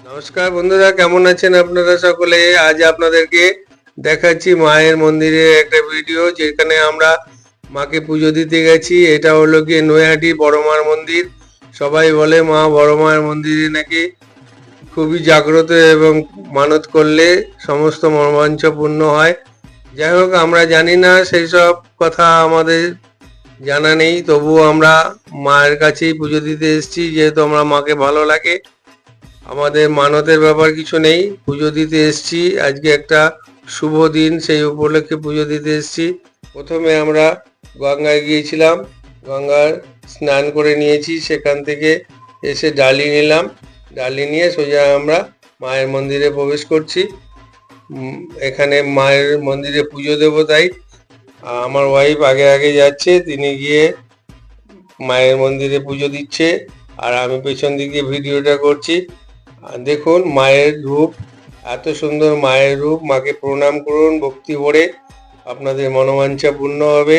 নমস্কার বন্ধুরা, কেমন আছেন আপনারা সকলে? আজ আপনাদেরকে দেখাচ্ছি মায়ের মন্দিরের একটা ভিডিও, যেখানে আমরা মাকে পুজো দিতে গেছি। এটা হলো গিয়ে নৈহাটি বড় মার মন্দির। সবাই বলে মা বড় মায়ের মন্দিরে নাকি খুবই জাগ্রত এবং মানত করলে সমস্ত মনোবাঞ্ছা পূর্ণ হয়। যাই হোক, আমরা জানি না, সেই সব কথা আমাদের জানা নেই, তবুও আমরা মায়ের কাছেই পুজো দিতে এসেছি, যেহেতু আমরা মাকে ভালো লাগে। আমাদের মানতের ব্যাপার কিছু নেই, পুজো দিতে এসছি। আজকে একটা শুভ দিন, সেই উপলক্ষে পুজো দিতে এসছি। প্রথমে আমরা গঙ্গায় গিয়েছিলাম, গঙ্গার স্নান করে নিয়েছি। সেখান থেকে এসে ডালি নিলাম, ডালি নিয়ে সোজা আমরা মায়ের মন্দিরে প্রবেশ করছি। এখানে মায়ের মন্দিরে পুজো দেবো, তাই আমার ওয়াইফ আগে আগে যাচ্ছে, তিনি গিয়ে মায়ের মন্দিরে পুজো দিচ্ছে আর আমি পেছন দিকে ভিডিওটা করছি। দেখুন মায়ের রূপ, এত সুন্দর মায়ের রূপ। মাকে প্রণাম করুন ভক্তি ভরে, আপনাদের মনোবাঞ্ছা পূর্ণ হবে।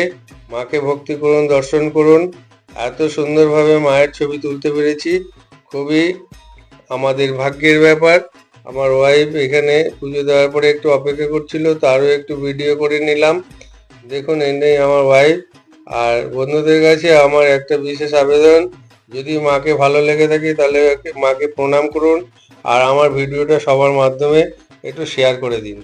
মাকে ভক্তি করুন, দর্শন করুন। এত সুন্দরভাবে মায়ের ছবি তুলতে পেরেছি, খুবই আমাদের ভাগ্যের ব্যাপার। আমার ওয়াইফ এখানে পুজো দেওয়ার পরে একটু অপেক্ষা করছিল, তারও একটু ভিডিও করে নিলাম। দেখুন, এটাই আমার ওয়াইফ। আর বন্ধুদের কাছে আমার একটা বিশেষ আবেদন, যদি মাকে ভালো লেগে থাকে তাহলে মাকে প্রণাম করুন আর আমার ভিডিওটা সবার মাধ্যমে একটু শেয়ার করে দিন।